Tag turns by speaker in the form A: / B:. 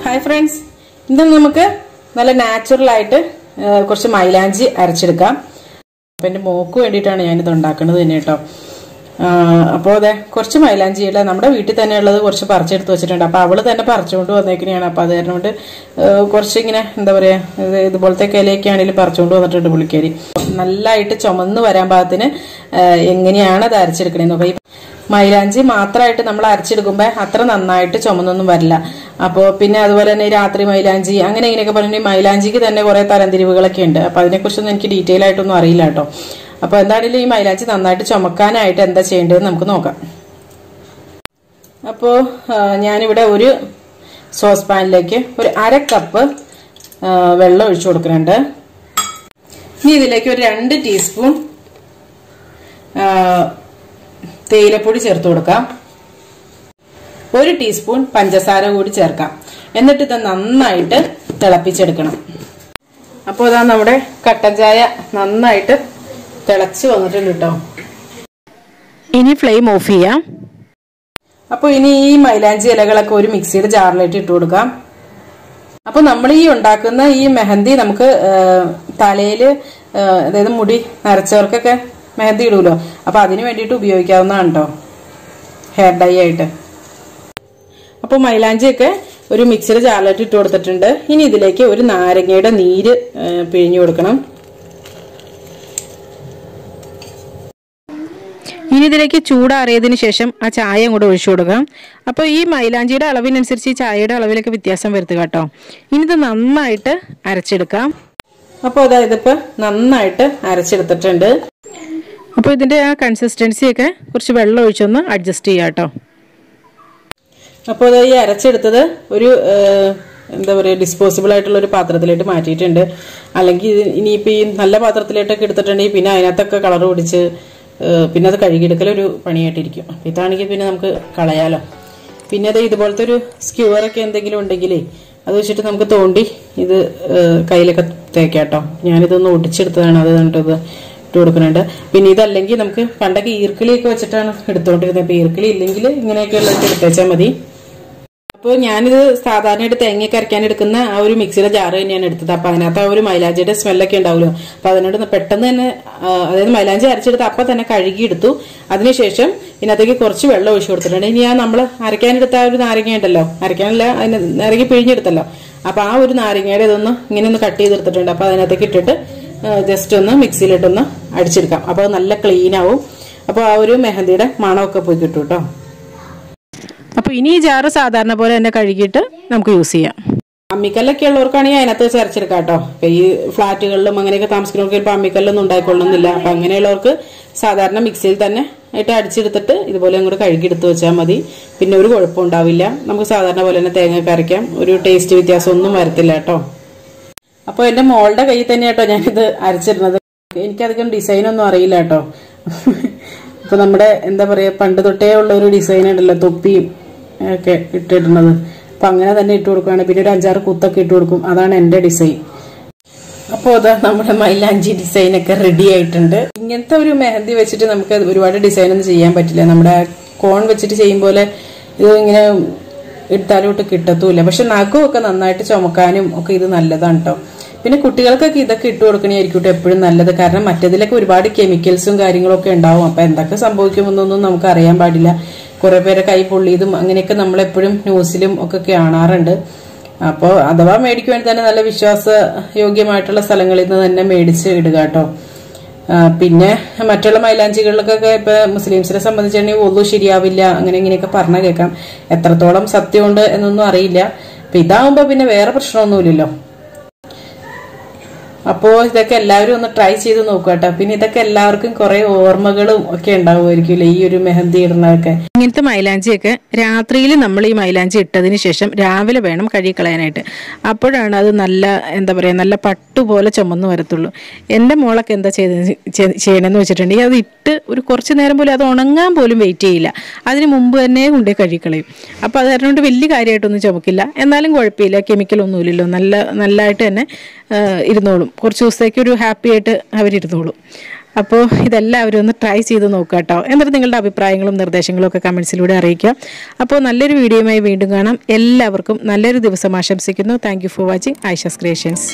A: Hi friends, ഇന്ന് നമുക്ക് നല്ല നാച്ചുറൽ ആയിട്ട് കുറച്ച് മൈലാഞ്ചി അരച്ചെടുക്കാം. അപ്പം എൻ്റെ മോക്ക് വേണ്ടിയിട്ടാണ് ഞാനിത് ഉണ്ടാക്കുന്നത് തന്നെ കേട്ടോ. അപ്പോൾ അതെ, കുറച്ച് മൈലാഞ്ചിയുടെ നമ്മുടെ വീട്ടിൽ തന്നെ ഉള്ളത് കുറച്ച് പറിച്ചെടുത്ത് വെച്ചിട്ടുണ്ട്. അപ്പോൾ അവള് തന്നെ പറിച്ചുകൊണ്ട് വന്നേക്കണെയാണ്. അപ്പോൾ അത് കാരണം കൊണ്ട് കുറച്ചിങ്ങനെ എന്താ പറയുക, ഇതുപോലത്തെ ഇലയൊക്കെ ആണെങ്കിലും പറിച്ചുകൊണ്ട് വന്നിട്ടുണ്ട് പുള്ളിക്കാരി. നല്ലതായിട്ട് ചുമന്ന് വരാൻ പാകത്തിന് എങ്ങനെയാണ് അത് അരച്ചെടുക്കണേന്ന് നോക്കാം. മൈലാഞ്ചി മാത്രമായിട്ട് നമ്മൾ അരച്ചെടുക്കുമ്പോൾ അത്ര നന്നായിട്ട് ചുമന്നൊന്നും വരില്ല. അപ്പോൾ പിന്നെ അതുപോലെ തന്നെ രാത്രി മൈലാഞ്ചി അങ്ങനെ ഇങ്ങനെയൊക്കെ പറഞ്ഞിട്ട് മൈലാഞ്ചിക്ക് തന്നെ കുറെ തരംതിരിവുകളൊക്കെ ഉണ്ട്. അപ്പോൾ അതിനെക്കുറിച്ചൊന്നും എനിക്ക് ഡീറ്റെയിൽ ആയിട്ടൊന്നും അറിയില്ല കേട്ടോ. അപ്പോൾ എന്താണെങ്കിലും ഈ മൈലാഞ്ചി നന്നായിട്ട് ചുമക്കാനായിട്ട് എന്താ ചെയ്യേണ്ടതെന്ന് നമുക്ക് നോക്കാം. അപ്പോൾ ഞാനിവിടെ ഒരു സോസ് പാനിലേക്ക് ഒരു 1/2 കപ്പ് വെള്ളം ഒഴിച്ചു കൊടുക്കുന്നുണ്ട്. ഇനി ഇതിലേക്ക് ഒരു 2 ടീസ്പൂൺ തേയിലപ്പൊടി ചേർത്ത് കൊടുക്കാം. 1 ടീസ്പൂൺ പഞ്ചസാര കൂടി ചേർക്കാം. എന്നിട്ട് ഇത് നന്നായിട്ട് തിളപ്പിച്ചെടുക്കണം. അപ്പോൾ ഇതാ നമ്മുടെ കട്ടൻ ചായ നന്നായിട്ട് തിളച്ച് വന്നിട്ടുണ്ട് കേട്ടോ. ഇനി ഫ്ലെയിം ഓഫ് ചെയ്യാം. അപ്പോൾ ഇനി ഈ മൈലാഞ്ചി ഇലകളൊക്കെ ഒരു മിക്സിയുടെ ജാറിലേക്ക് ഇട്ട് കൊടുക്കാം. അപ്പോൾ നമ്മൾ ഈ ഉണ്ടാക്കുന്ന ഈ മെഹന്തി നമുക്ക് തലയില് അതായത് മുടി നരച്ചവർക്കൊക്കെ മെഹന്തി ഇടുമല്ലോ, അപ്പൊ അതിന് വേണ്ടിയിട്ട് ഉപയോഗിക്കാവുന്നതാണ് കേട്ടോ, ഹെയർ ഡൈ ആയിട്ട്. അപ്പോൾ മൈലാഞ്ചിയൊക്കെ ഒരു മിക്സിയുടെ ജാറിലേക്ക് ഇട്ട് കൊടുത്തിട്ടുണ്ട്. ഇനി ഇതിലേക്ക് ഒരു നാരങ്ങയുടെ നീര് പിഴിഞ്ഞു കൊടുക്കണം. ഇനി ഇതിലേക്ക് ചൂടാറിയതിനു ശേഷം ആ ചായ അങ്ങോട്ട് ഒഴിച്ചു കൊടുക്കാം. അപ്പോൾ ഈ മൈലാഞ്ചിയുടെ അളവിനനുസരിച്ച് ഈ ചായയുടെ അളവിലൊക്കെ വ്യത്യാസം വരുത്തുക കേട്ടോ. ഇനി ഇത് നന്നായിട്ട് അരച്ചെടുക്കാം. അപ്പോൾ അതായത് ഇതിപ്പോൾ നന്നായിട്ട് അരച്ചെടുത്തിട്ടുണ്ട്. അപ്പോൾ ഇതിൻ്റെ ആ കൺസിസ്റ്റൻസിയൊക്കെ കുറച്ച് വെള്ളം ഒഴിച്ചൊന്ന് അഡ്ജസ്റ്റ് ചെയ്യാം കേട്ടോ. അപ്പോൾ അത് ഈ അരച്ചെടുത്തത് ഒരു എന്താ പറയുക ഡിസ്പോസിബിൾ ആയിട്ടുള്ള ഒരു പാത്രത്തിലേക്ക് മാറ്റിയിട്ടുണ്ട്. അല്ലെങ്കിൽ ഇനിയിപ്പോൾ ഈ നല്ല പാത്രത്തിലേട്ടൊക്കെ എടുത്തിട്ടുണ്ടെങ്കിൽ പിന്നെ അതിനകത്തൊക്കെ കളർ പിടിച്ച് പിന്നെ അത് കഴുകിയെടുക്കലൊരു പണിയായിട്ടിരിക്കും. അപ്പോൾ ഇതാണെങ്കിൽ പിന്നെ നമുക്ക് കളയാലോ. പിന്നെ അത് ഇതുപോലത്തെ ഒരു സ്ക്യൂവറൊക്കെ എന്തെങ്കിലും ഉണ്ടെങ്കിലേ അത് വെച്ചിട്ട് നമുക്ക് തോണ്ടി ഇത് കയ്യിലൊക്കെ തേക്കാം കേട്ടോ. ഞാനിതൊന്ന് ഒടിച്ചെടുത്തതാണ്, അത് കണ്ടത് ഇട്ട് കൊടുക്കുന്നുണ്ട്. പിന്നെ ഇതല്ലെങ്കിൽ നമുക്ക് പണ്ടൊക്കെ ഈർക്കിളിയൊക്കെ വെച്ചിട്ടാണ് എടുത്തോണ്ടിരുന്നത്. അപ്പൊ ഈർക്കിളി ഇല്ലെങ്കിൽ ഇങ്ങനെയൊക്കെയുള്ള എടുത്തേച്ചാൽ മതി. അപ്പോൾ ഞാനിത് സാധാരണയായിട്ട് തേങ്ങയൊക്കെ അരയ്ക്കാൻ എടുക്കുന്ന ആ ഒരു മിക്സിയുടെ ജാറ് തന്നെയാണ് എടുത്തത്. അപ്പൊ അതിനകത്ത് ആ ഒരു മൈലാഞ്ചിയുടെ സ്മെല്ലൊക്കെ ഉണ്ടാവുമല്ലോ. അപ്പൊ അതിനോട് പെട്ടെന്ന് തന്നെ അതായത് മൈലാഞ്ചി അരച്ചെടുത്ത് അപ്പൊ തന്നെ കഴുകിയെടുത്തു. അതിനുശേഷം ഇതിനകത്തേക്ക് കുറച്ച് വെള്ളം ഒഴിച്ചു കൊടുത്തിട്ടുണ്ട്. ഇനി ആ നമ്മൾ അരയ്ക്കാനെടുത്ത ആ ഒരു നാരങ്ങ ഉണ്ടല്ലോ, അരയ്ക്കാനല്ല അതിന് നാരങ്ങ പിഴിഞ്ഞെടുത്തല്ലോ, അപ്പൊ ആ ഒരു നാരങ്ങയുടെ ഇതൊന്ന് ഇങ്ങനെ ഒന്ന് കട്ട് ചെയ്തെടുത്തിട്ടുണ്ട്. അപ്പൊ അതിനകത്തേക്ക് ഇട്ടിട്ട് ജസ്റ്റ് ഒന്ന് മിക്സിയിലിട്ടൊന്ന് അടിച്ചെടുക്കാം. അപ്പോൾ അത് നല്ല ക്ലീൻ ആവും. അപ്പോൾ ആ ഒരു മെഹന്തിയുടെ മണമൊക്കെ പോയി കിട്ടും കേട്ടോ. അപ്പോൾ ഇനി ഈ ജാറ് സാധാരണ പോലെ തന്നെ കഴുകിയിട്ട് നമുക്ക് യൂസ് ചെയ്യാം. അമ്മിക്കല്ലൊക്കെ ഉള്ളവർക്കാണെങ്കിൽ അതിനകത്ത് വെച്ച് അരച്ചെടുക്കാം കേട്ടോ. അപ്പോൾ ഈ ഫ്ലാറ്റുകളിലും അങ്ങനെയൊക്കെ താമസിക്കുന്നവർക്ക് ഇപ്പോൾ അമ്മിക്കല്ലൊന്നും ഉണ്ടായിക്കൊള്ളുന്നില്ല. അപ്പം അങ്ങനെയുള്ളവർക്ക് സാധാരണ മിക്സിയിൽ തന്നെ ആയിട്ട് അടിച്ചെടുത്തിട്ട് ഇതുപോലെ അങ്ങോട്ട് കഴുകിയെടുത്ത് വെച്ചാൽ മതി. പിന്നെ ഒരു കുഴപ്പം ഉണ്ടാവില്ല. നമുക്ക് സാധാരണ പോലെ തന്നെ തേങ്ങ അരയ്ക്കാം. ഒരു ടേസ്റ്റ് വ്യത്യാസം ഒന്നും വരത്തില്ല കേട്ടോ. അപ്പോൾ എൻ്റെ മോളുടെ കയ്യിൽ തന്നെ കേട്ടോ ഞാനിത് അരച്ചിരുന്നത്. എനിക്കധികം ഡിസൈനൊന്നും അറിയില്ല കേട്ടോ. ഇപ്പൊ നമ്മുടെ എന്താ പറയാ പണ്ട് തൊട്ടേ ഉള്ള ഒരു ഡിസൈൻ ഉണ്ടല്ലോ, തൊപ്പിയും ഒക്കെ ഇട്ടിടുന്നത്. അപ്പൊ അങ്ങനെ തന്നെ ഇട്ട് കൊടുക്കുകയാണ്. പിന്നെ ഒരു 5-6 കുത്തൊക്കെ ഇട്ട് കൊടുക്കും. അതാണ് എൻ്റെ ഡിസൈൻ. അപ്പോൾ അതാ നമ്മുടെ മൈലാഞ്ചി ഡിസൈനൊക്കെ റെഡി ആയിട്ടുണ്ട്. ഇങ്ങനത്തെ ഒരു മെഹന്തി വെച്ചിട്ട് നമുക്ക് ഒരുപാട് ഡിസൈൻ ഒന്നും ചെയ്യാൻ പറ്റില്ല. നമ്മുടെ കോൺ വെച്ചിട്ട് ചെയ്യും പോലെ ഇത് ഇങ്ങനെ എടുത്താലും ഇട്ട് കിട്ടത്തുമില്ല. പക്ഷെ നഖമൊക്കെ നന്നായിട്ട് ചുമക്കാനും ഒക്കെ ഇത് നല്ലതാണ് കേട്ടോ. പിന്നെ കുട്ടികൾക്കൊക്കെ ഇതൊക്കെ ഇട്ട് കൊടുക്കണമായിരിക്കും എപ്പോഴും നല്ലത്. കാരണം മറ്റേതിലൊക്കെ ഒരുപാട് കെമിക്കൽസും കാര്യങ്ങളൊക്കെ ഉണ്ടാവും. അപ്പൊ എന്തൊക്കെ സംഭവിക്കുമെന്നൊന്നും നമുക്ക് അറിയാൻ പാടില്ല. കുറെ പേരെ കൈ പൊള്ളിയതും അങ്ങനെയൊക്കെ നമ്മളെപ്പോഴും ന്യൂസിലും ഒക്കെ കാണാറുണ്ട്. അപ്പോൾ അഥവാ മേടിക്കുവാൻ തന്നെ നല്ല വിശ്വാസയോഗ്യമായിട്ടുള്ള സ്ഥലങ്ങളിൽ നിന്ന് തന്നെ മേടിച്ച് ഇടുക കേട്ടോ. പിന്നെ മറ്റുള്ള മൈലാഞ്ചികളിലൊക്കെ ഇപ്പൊ മുസ്ലിംസിനെ സംബന്ധിച്ചിട്ടുണ്ടെങ്കിൽ ഒന്നും ശരിയാവില്ല, അങ്ങനെ ഇങ്ങനെയൊക്കെ പറഞ്ഞ കേൾക്കാം. എത്രത്തോളം സത്യമുണ്ട് എന്നൊന്നും അറിയില്ല. അപ്പൊ ഇതാവുമ്പോ പിന്നെ വേറെ പ്രശ്നമൊന്നുമില്ലല്ലോ. അപ്പോൾ ഇതൊക്കെ എല്ലാവരും ഒന്ന് ട്രൈ ചെയ്ത് നോക്കുക കേട്ടോ. പിന്നെ ഇതൊക്കെ എല്ലാവർക്കും കുറെ ഓർമ്മകളും ഒക്കെ ഉണ്ടാവുമായിരിക്കും ഈ ഒരു മെഹന്തി ഇടുന്നതൊക്കെ. ഇങ്ങനത്തെ മൈലാഞ്ചിയൊക്കെ രാത്രിയിൽ നമ്മൾ ഈ മൈലാഞ്ചി ഇട്ടതിന് ശേഷം രാവിലെ വേണം കഴുകിക്കളയാനായിട്ട്. അപ്പോഴാണ് അത് നല്ല എന്താ പറയുക നല്ല പട്ടുപോലെ ചുമന്ന് വരത്തുള്ളൂ. എൻ്റെ മോളൊക്കെ എന്താ ചെയ്യണമെന്ന് വെച്ചിട്ടുണ്ടെങ്കിൽ അത് ഇട്ട് ഒരു കുറച്ച് നേരം പോലും അത് ഉണങ്ങാൻ പോലും വെയിറ്റ് ചെയ്യില്ല. അതിന് മുമ്പ് തന്നെ കൊണ്ടേ കഴുകിക്കളയും. അപ്പോൾ അത് കാരണം വലിയ കാര്യമായിട്ടൊന്നും ചുമക്കില്ല. എന്നാലും കുഴപ്പമില്ല, കെമിക്കലൊന്നുമില്ലല്ലോ, നല്ലതായിട്ട് തന്നെ ഇരുന്നോളും. കുറച്ച് ദിവസത്തേക്ക് ഒരു ഹാപ്പി ആയിട്ട് അവരിരുന്നോളും. അപ്പോൾ ഇതെല്ലാവരും ഒന്ന് ട്രൈ ചെയ്ത് നോക്കുക കേട്ടോ. എന്നിട്ട് നിങ്ങളുടെ അഭിപ്രായങ്ങളും നിർദ്ദേശങ്ങളും ഒക്കെ കമൻസിലൂടെ അറിയിക്കുക. അപ്പോൾ നല്ലൊരു വീഡിയോയുമായി വീണ്ടും കാണാം. എല്ലാവർക്കും നല്ലൊരു ദിവസം ആശംസിക്കുന്നു. Thank you for watching Aisha's creations.